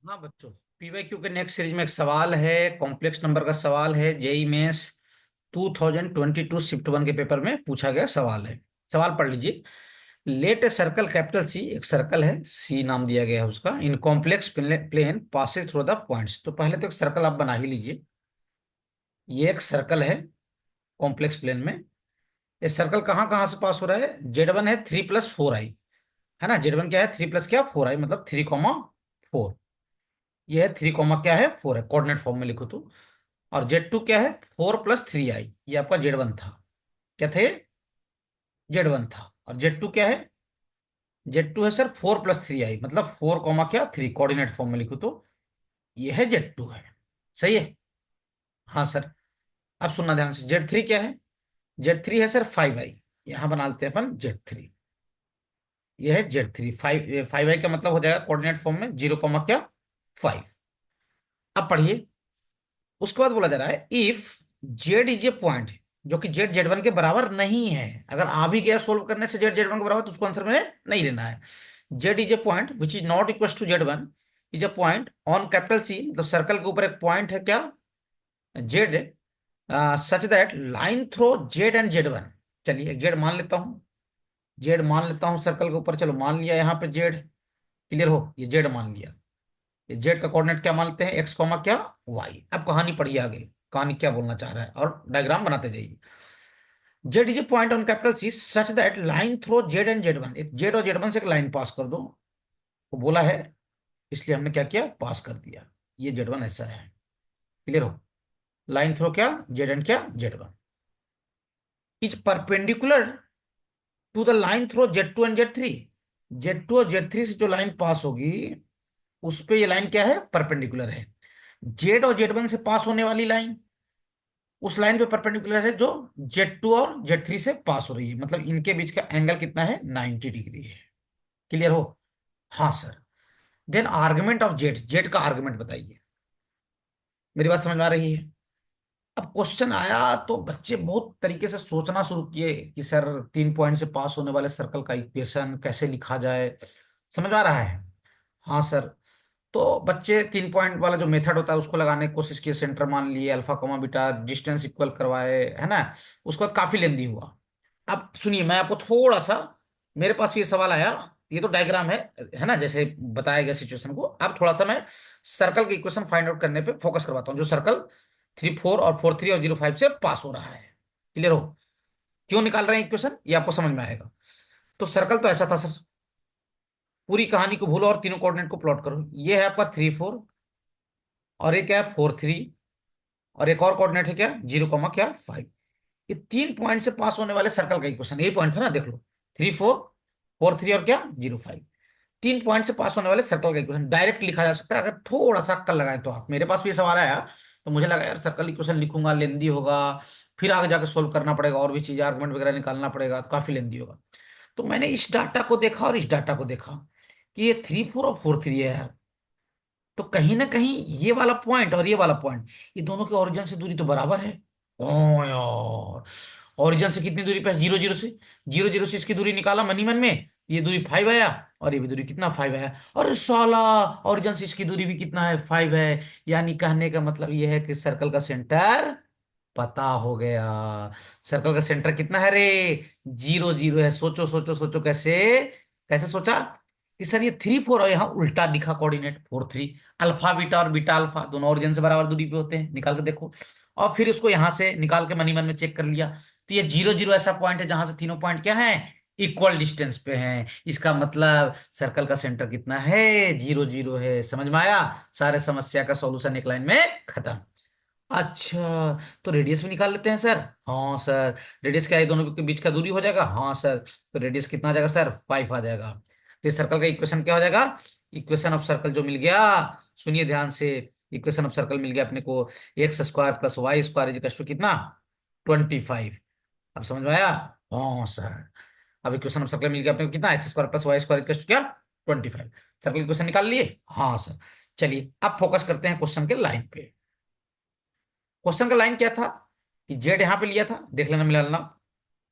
हाँ बच्चों, पीवाईक्यू के नेक्स्ट सीरीज में एक सवाल है। कॉम्प्लेक्स नंबर का सवाल है। जेई मेंस 2022 शिफ्ट वन के पेपर में पूछा गया सवाल है। सवाल पढ़ लीजिए। Let a circle capital C, एक सर्कल है, सी नाम दिया गया है उसका, in complex plane passes through the points. तो पहले तो एक सर्कल आप बना ही लीजिए। ये एक सर्कल है कॉम्प्लेक्स प्लेन में। ये सर्कल कहाँ कहाँ से पास हो रहा है? जेड वन है 3+4i, है ना। जेड वन क्या है? 3+4i, मतलब 3,4। ये है 3, क्या है 4 है, कोऑर्डिनेट फॉर्म में लिखो तो। और जेड टू क्या है? 4+3i, ये आपका जेड वन था। क्या थे? जेड वन था। और जेड टू क्या है? जेड टू है सर 4+3i, मतलब 4, क्या 3, कोऑर्डिनेट फॉर्म में लिखो तो ये है जेड टू है। सही है? हाँ सर। अब सुनना ध्यान से, जेड थ्री क्या है? जेड थ्री है सर 5i। यहां बना लेते हैं अपन जेड थ्री। ये है जेड थ्री। 5i का मतलब हो जाएगा कोऑर्डिनेट फॉर्म में 0, क्या 5। अब पढ़िए। उसके बाद बोला जा रहा है if Z is a point जो कि जेड जेड वन के बराबर नहीं है। अगर आ भी गया सोल्व करने से जेड जेड वन के बराबर, तो उसको आंसर में नहीं लेना है। Z is a point which is not equal to Z one, is a point on capital C, मतलब सर्कल के ऊपर एक पॉइंट है, क्या? Z, such that line through Z and Z one. चलिए जेड मान लेता हूं। जेड मान लेता हूं सर्कल के ऊपर। चलो मान लिया यहाँ पे जेड। क्लियर हो? ये जेड मान लिया। ये जेड का कोऑर्डिनेट क्या मानते हैं? x, क्या y। अब कहानी पढ़िए आगे। कहानी क्या बोलना चाह रहा है, और डायग्राम बनाते जाइए। Z is a point on capital C such that line through Z and Z one, एक जेड और जेड वन से एक लाइन पास कर दो। वो बोला है, इसलिए हमने क्या किया? पास कर दिया। ये जेड वन ऐसा है। क्लियर हो? लाइन थ्रो क्या जेड एंड क्या Z one is perpendicular to the line through Z two and Z three. Z two और जेड थ्री से जो लाइन पास होगी, उस पे ये लाइन क्या है? परपेंडिकुलर है। जेड और जेड वन से पास होने वाली लाइन उस लाइन पे परपेंडिकुलर है जो जेड टू और जेड थ्री से पास हो रही है, मतलब इनके बीच का एंगल कितना है? 90 डिग्री है। क्लियर हो? हाँ sir. Then argument of Z, Z का आर्गुमेंट बताइए। मेरी बात समझ में आ रही है? अब क्वेश्चन आया तो बच्चे बहुत तरीके से सोचना शुरू किए कि सर 3 पॉइंट से पास होने वाले सर्कल का इक्वेशन कैसे लिखा जाए। समझ में आ रहा है? हाँ सर। तो बच्चे 3 पॉइंट वाला जो मेथड होता है उसको लगाने की कोशिश किए। सेंटर मान लिए, alpha comma beta, distance equal करवाए, है ना। उसके बाद काफी लेंदी हुआ। अब सुनिए, मैं आपको थोड़ा सा, मेरे पास भी ये सवाल आया। ये तो डायग्राम है ना, जैसे बताया गया सिचुएशन को। अब थोड़ा सा मैं सर्कल की इक्वेशन फाइंड आउट करने पे फोकस करवाता हूँ, जो सर्कल 3, 4 और 4, 3 और 0, 5 से पास हो रहा है। क्लियर हो? क्यों निकाल रहे हैं इक्वेशन, ये आपको समझ में आएगा। तो सर्कल तो ऐसा था सर। पूरी कहानी को भूलो और तीनों कोऑर्डिनेट को प्लॉट करो। ये है आपका 3, 4, और एक क्या है 4, 3, और एक और कोऑर्डिनेट है क्या 0, क्या 5। ये 3 पॉइंट से पास होने वाले सर्कल का इक्वेशन, यही पॉइंट था ना, देख लो। 3, 4, 4, 3 और क्या 0, 5। 3 पॉइंट से पास होने वाले सर्कल का इक्वेशन डायरेक्ट लिखा जा सकता है अगर थोड़ा सा अक्कल लगाए तो। आप, मेरे पास भी ये सवाल आया तो मुझे लगा यार सर्कल इक्वेशन लिखूंगा लेंदी होगा, फिर आगे जाकर सोल्व करना पड़ेगा, और भी चीजें आर्गुमेंट वगैरह निकालना पड़ेगा, तो काफी लेंदी होगा। तो मैंने इस डाटा को देखा और इस डाटा को देखा कि ये 3, 4 और 4, 3 है यार। तो कहीं ना कहीं ये वाला पॉइंट और ये वाला पॉइंट, ये दोनों के ओरिजिन से दूरी तो बराबर है। ओ यार, ओरिजिन से कितनी दूरी पे है? 0, 0 से। 0, 0 से इसकी दूरी निकाला मनी मन में, ये दूरी 5 आया, और ये भी दूरी कितना 5 आया। और साला, ओरिजिन से इसकी दूरी भी कितना है? 5 है। यानी कहने का मतलब ये है कि सर्कल का सेंटर पता हो गया। सर्कल का सेंटर कितना है रे? 0, 0 है। सोचो सोचो सोचो, कैसे? कैसे सोचा कि सर ये 3, 4 और यहाँ उल्टा दिखा कोऑर्डिनेट 4, 3। अल्फा बीटा और बीटा अल्फा दोनों ओरिजिन से बराबर दूरी पे होते हैं, निकाल के देखो। और फिर उसको यहां से निकाल के मनी मन में चेक कर लिया। तो ये 0, 0 ऐसा पॉइंट है जहां से तीनों पॉइंट क्या है? इक्वल डिस्टेंस पे हैं। इसका मतलब सर्कल का सेंटर कितना है? 0, 0 है। समझ में आया? सारे समस्या का सॉल्यूशन एक लाइन में खत्म। अच्छा, तो रेडियस भी निकाल लेते हैं सर। हाँ सर। रेडियस क्या है? दोनों के बीच का दूरी हो जाएगा। हाँ सर। तो रेडियस कितना आ जाएगा सर? 5 आ जाएगा। तो सर्कल का इक्वेशन क्या हो जाएगा? इक्वेशन ऑफ सर्कल जो मिल गया, सुनिए ध्यान से। इक्वेशन ऑफ सर्कल मिल गया अपने को, x² + y² इज टू कितना? 25। अब समझ में आया? हाँ सर। अब इक्वेशन ऑफ सर्कल मिल गया अपने को कितना? x² + y² इज टू क्या? 25। सर्कल इक्वेशन निकाल लिए? हाँ सर। चलिए अब फोकस करते हैं क्वेश्चन के लाइन पे। क्वेश्चन का लाइन क्या था कि जेड यहां पे लिया था, देख लेना मिला लेना।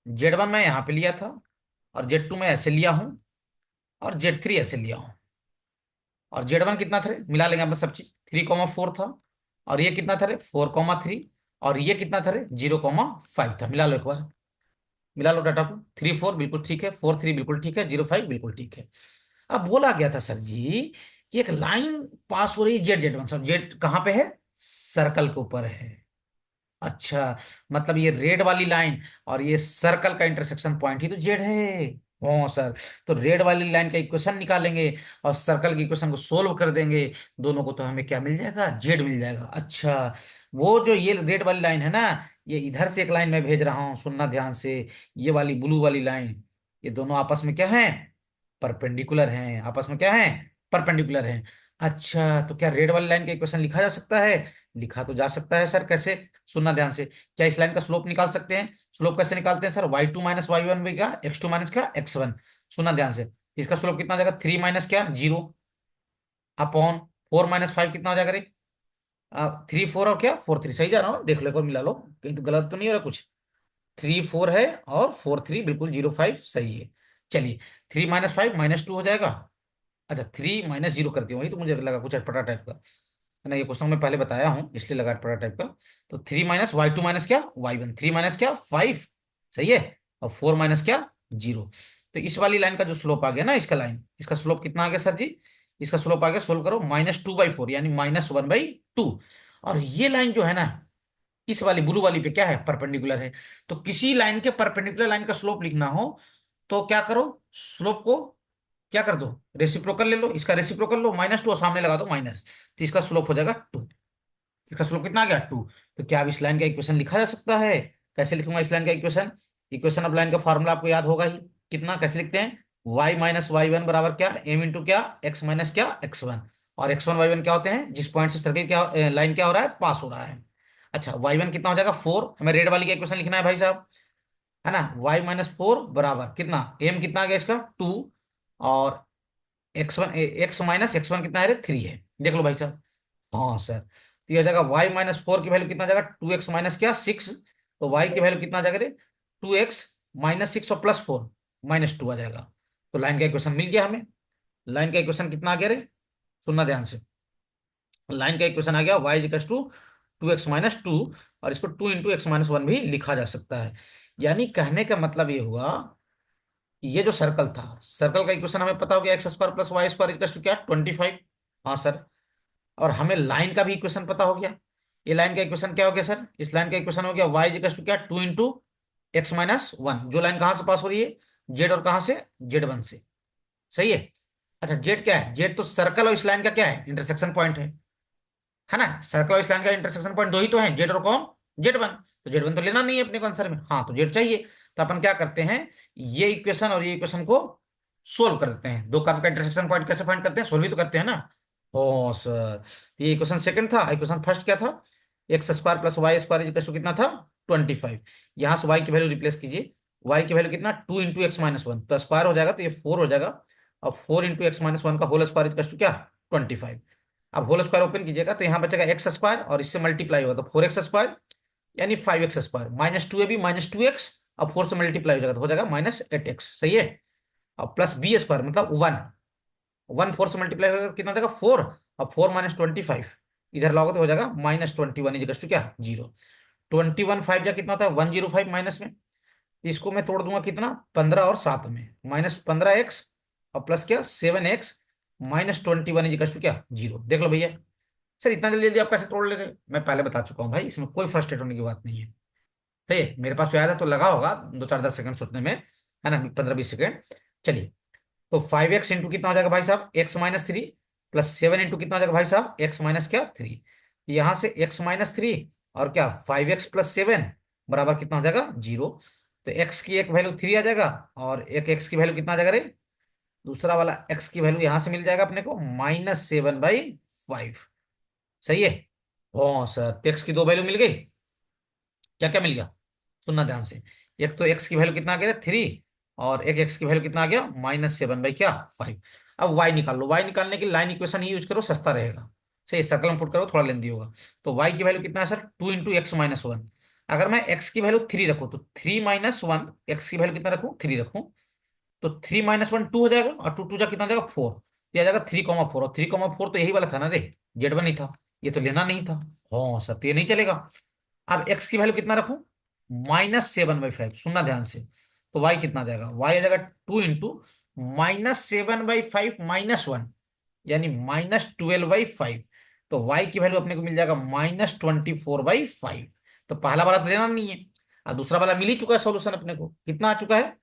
जेड वन मैं यहां पे लिया था, और जेड टू मैं ऐसे लिया हूं, और जेड थ्री ऐसे लिया हूं। और Z1 कितना था रे? मिला लेंगे हम सब चीज, 3,4 था। और ये कितना था रे? 4,3। और ये कितना था रे? 0,5 था। मिला लो एक बार, मिला लो डाटा को। 3,4 बिल्कुल ठीक है, 4,3 बिल्कुल ठीक है, 0,5 बिल्कुल ठीक है। अब बोला गया था सर जी कि एक लाइन पास हो रही है Z1 सर, जेड कहाँ पे है? सर्कल के ऊपर है। अच्छा, मतलब ये रेड वाली लाइन और ये सर्कल का इंटरसेक्शन पॉइंट ही तो जेड है। हाँ सर, तो रेड वाली लाइन का इक्वेशन निकालेंगे और सर्कल की इक्वेशन को सोल्व कर देंगे, दोनों को तो हमें क्या मिल जाएगा? जेड मिल जाएगा। अच्छा, वो जो ये रेड वाली लाइन है ना, ये इधर से एक लाइन मैं भेज रहा हूँ, सुनना ध्यान से। ये वाली ब्लू वाली लाइन, ये दोनों आपस में क्या है? परपेंडिकुलर हैं। आपस में क्या है? परपेंडिकुलर हैं। अच्छा, तो क्या रेड वाली लाइन का इक्वेशन लिखा जा सकता है? लिखा तो जा सकता है सर, कैसे? सुनना ध्यान से। क्या इस लाइन का स्लोप निकाल सकते हैं? स्लोप कैसे निकालते हैं sir? y2 minus Y one भी क्या, x2 माइनस क्या, x1। सुनना ध्यान से। इसका स्लोप कितना हो जाएगा? 3 माइनस क्या, 0, अपॉन 4 - 5 कितना हो जाएगा रे? 3 4 और क्या 4 3, सही जा रहा हूँ? देख लो एक बार, मिला लो, कहीं तो गलत तो नहीं हो रहा कुछ। 3 4 है और 4 3 बिल्कुल 0 5 सही है। चलिए, 3 - 5 -2 हो जाएगा। अच्छा, 3 - 0 करती हूँ, वही तो मुझे लगा कुछ अटपटा टाइप का है ना, ये क्वेश्चन मैं पहले बताया हूँ इसलिए लगा अटपटा टाइप का। तो 3 - y2 माइनस क्या, y1, 3 - क्या 5, सही है। और 4 - क्या, 0। तो इस वाली लाइन का जो स्लोप आ गया ना, इसका लाइन, इसका स्लोप कितना आ गया सर जी? इसका स्लोप आ गया, सोल्व करो, -2/4 यानी -1/2। और ये लाइन जो है ना, इस वाली ब्लू वाली पे क्या है? परपेंडिकुलर है। तो किसी लाइन के परपेंडिकुलर लाइन का स्लोप लिखना हो तो क्या करो? स्लोप को क्या कर दो? रेसिप्रोकल ले लो, इसका रेसिप्रोकल लो, -2 और सामने लगा दो माइनस, तो इसका स्लोप हो जाएगा 2। इसका स्लोप कितना आ गया? 2। तो क्या अब इस लाइन का इक्वेशन लिखा जा सकता है? कैसे लिखूंगा इस लाइन का इक्वेशन? इक्वेशन ऑफ लाइन का फॉर्मूला आपको याद होगा ही। कितना, कैसे लिखते हैं? y - y1 बराबर क्या, m इंटू क्या, x माइनस क्या, x1। और x1 y1 क्या होते हैं? जिस पॉइंट से सर्कल क्या लाइन क्या हो रहा है, पास हो रहा है। अच्छा, y1 कितना हो जाएगा? 4। हमें रेड वाली का इक्वेशन लिखना है भाई साहब, है ना। y - 4 बराबर कितना, m कितना आ गया इसका? 2। और x कितना है? 3 है। देख लो भाई साहब। हाँ सर, तो ये हो जाएगा y - 4 की वैल्यू कितना आ जाएगा? 2x माइनस क्या, 6। तो y की वैल्यू कितना आ जाएगा रे? 2x - 6 और +4 -2 आ जाएगा। तो लाइन का इक्वेशन मिल गया हमें। लाइन का इक्वेशन कितना आ गया रे? सुनना ध्यान से। लाइन का इक्वेशन आ गया y = 2x - 2। और इसको 2 × x - 1 भी लिखा जा सकता है। यानी कहने का मतलब ये हुआ, ये जो सर्कल था, सर्कल का इक्वेशन हमें पता हो गया, x² + y² क्या, 25। हाँ सर। और हमें लाइन का भी इक्वेशन पता हो गया। ये लाइन का इक्वेशन क्या हो गया सर? इस लाइन का इक्वेशन हो गया y = क्या, 2 × x - 1। जो लाइन कहाँ से पास हो रही है? जेड, और कहाँ से? Z1 से। सही है। अच्छा, जेड क्या है? जेड तो सर्कल और इस लाइन का क्या है? इंटरसेक्शन पॉइंट है ना। सर्कल और इस लाइन का इंटरसेक्शन पॉइंट दो ही तो है, जेड और कौन? Z1। तो Z1 तो लेना नहीं है अपने को आंसर में, हाँ, तो जेड चाहिए। तो अपन क्या करते हैं, ये इक्वेशन और ये इक्वेशन को सोल्व कर देते हैं। दो कर्व का इंटरसेक्शन पॉइंट कैसे फाइंड करते हैं? सोल्व ही तो करते हैं ना। ओ सर, ये इक्वेशन सेकंड था। इक्वेशन फर्स्ट क्या था? x² + y² कितना था? 25। यहाँ से y की वैल्यू रिप्लेस कीजिए। y की वैल्यू कितना? 2 × x - 1, तो स्क्वायर हो जाएगा तो ये 4 हो जाएगा। और 4 × x - 1 का होल स्क्वायर इक्वल टू क्या? 25। अब होल स्क्वायर ओपन कीजिएगा तो यहाँ बचेगा x² और इससे मल्टीप्लाई होगा तो 4x² यानी 5x²। -2 है भी, -2x। अब 4 से मल्टीप्लाई हो जाएगा तो हो जाएगा -8x, सही है। और प्लस b² मतलब 1। 1 4 से मल्टीप्लाई होगा तो कितना हो जाएगा? 4। और 4 - 25 इधर लाओगे तो हो जाएगा -21 इक्वल टू क्या? 0। 21 5 जा कितना होता है? 105 माइनस में। इसको मैं तोड़ दूंगा कितना? 15 और 7 में, -15x और प्लस क्या, 7x, -21 इक्वल टू क्या? 0। देख लो भैया। सर इतना जल्दी जल्दी आप कैसे तोड़ ले रहे हो? मैं पहले बता चुका हूँ भाई, इसमें कोई फ्रस्ट्रेट होने की बात नहीं है। सही है, मेरे पास तो याद है तो लगा होगा 2 4 10 सेकंड सोचने में, है ना, 15 20 सेकंड। चलिए, तो 5x इंटू कितना हो जाएगा भाई साहब? x - 3 प्लस 7 इंटू कितना हो जाएगा भाई साहब? x माइनस क्या, 3। यहाँ से x - 3 और क्या 5x + 7 बराबर कितना हो जाएगा? 0। तो x की एक वैल्यू 3 आ जाएगा और एक x की वैल्यू कितना आ जाएगा रे? दूसरा वाला x की वैल्यू यहां से मिल जाएगा अपने को -7/5। सही है। हाँ सर, तो x की दो वैल्यू मिल गई। क्या क्या मिल गया? सुनना ध्यान से। एक तो x की वैल्यू कितना आ गया? 3। और एक x की वैल्यू कितना आ गया? -7/क्या 5। अब y निकाल लो। y निकालने के लिए लाइन इक्वेशन ही यूज करो, सस्ता रहेगा। सही, सर्कल में पुट करो, थोड़ा लेंदी होगा। तो y की वैल्यू कितना है सर? 2 × x - 1। अगर मैं x की वैल्यू 3 रखूँ तो 3 - 1, x की वैल्यू कितना रखूँ? 3 रखूँ। तो 3 - 1 2 हो जाएगा और 2 2 जा कितना हो जाएगा? 4। ये आ जाएगा 3,4, और 3,4 तो यही वाला था ना रे, Z1 ही था, ये तो लेना नहीं था। हाँ सर, तो ये नहीं चलेगा। अब x की वैल्यू कितना रखूं, -7/5, सुनना ध्यान से। तो y कितना आ जाएगा, y आ जाएगा 2 × -7/5 -1, यानी -12/5। तो y की वैल्यू अपने को मिल जाएगा -24/5। तो पहला वाला तो लेना नहीं है, और दूसरा वाला मिल ही चुका है सॉल्यूशन अपने को। कितना आ चुका है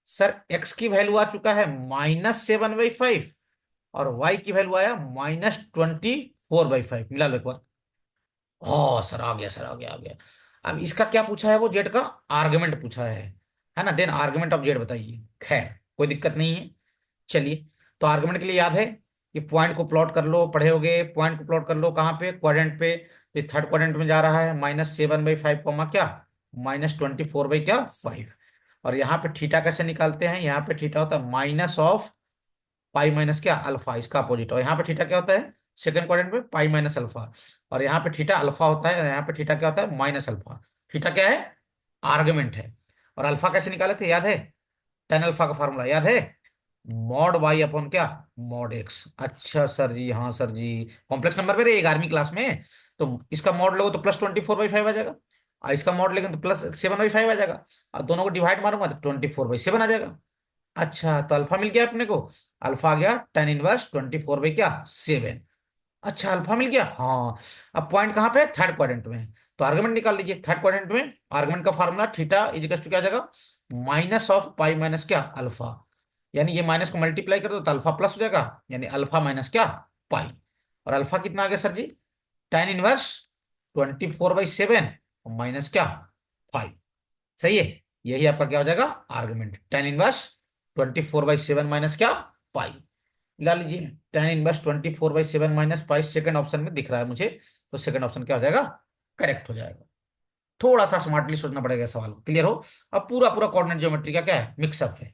सर, x की वैल्यू आ चुका है -7/5, और y की वैल्यू आया -24/5। मिला लो एक बार। हाँ सर, आ गया सर, आ गया, आ गया। अब इसका क्या पूछा है, वो जेड का आर्गुमेंट पूछा है ना। देन आर्गुमेंट ऑफ जेड बताइए। खैर, कोई दिक्कत नहीं है। चलिए, तो आर्गुमेंट के लिए याद है कि पॉइंट को प्लॉट कर लो, पढ़े होगे। पॉइंट को प्लॉट कर लो कहाँ पे, क्वाड्रेंट पे। तो थर्ड क्वाड्रेंट में जा रहा है, -7/5 कॉमा क्या, -24/5। और यहाँ पे थीटा कैसे निकालते हैं, यहाँ पे थीटा होता है माइनस ऑफ पाई माइनस क्या, अल्फा, इसका अपोजिट। और यहाँ पे थीटा क्या होता है, सेकंड क्वाड्रेंट में पाई माइनस अल्फा। और यहाँ पे थीटा अल्फा होता है, और यहाँ पे थीटा क्या होता है, माइनस अल्फा। थीटा क्या है, आर्गुमेंट है। और अल्फा कैसे निकाले थे, याद है, टेन अल्फा का फॉर्मूला याद है, मॉड वाई अपॉन क्या, मॉड एक्स। अच्छा सर जी, हाँ सर जी, कॉम्प्लेक्स नंबर पे रे 11वीं क्लास में। तो इसका मॉड लोगे तो +24/5 आ जाएगा, और इसका मॉड लेंगे तो +7/5 आ जाएगा, और दोनों को डिवाइड मारूंगा तो 24/7 आ जाएगा। अच्छा, तो अल्फा मिल गया अपने को। अल्फा आ गया tan 1 24/7। अच्छा, अल्फा मिल गया, हाँ। अब पॉइंट कहाँ पे है, थर्ड क्वाड्रेंट में। तो आर्गुमेंट निकाल लीजिए थर्ड क्वाड्रेंट में। आर्गुमेंट का फार्मूला थीटा इजिकल्स टू क्या आ जाएगा, माइनस ऑफ पाई माइनस क्या, अल्फा। यानी ये माइनस को मल्टीप्लाई कर दो तो अल्फा प्लस हो जाएगा, यानी अल्फा माइनस क्या, पाई। और अल्फा कितना आ गया सर जी, tan 1 24/7 माइनस क्या, 5। सही है, यही आपका क्या हो जाएगा, आर्गुमेंट। tan 1 24/7 माइनस क्या, पाई। ला लीजिए, tan 1 24/7 minus pi second option में दिख रहा है मुझे। तो सेकंड ऑप्शन क्या हो जाएगा, करेक्ट हो जाएगा। थोड़ा सा स्मार्टली सोचना पड़ेगा सवाल, क्लियर हो। अब पूरा पूरा कोऑर्डिनेट ज्योमेट्री का क्या है, मिक्सअप है।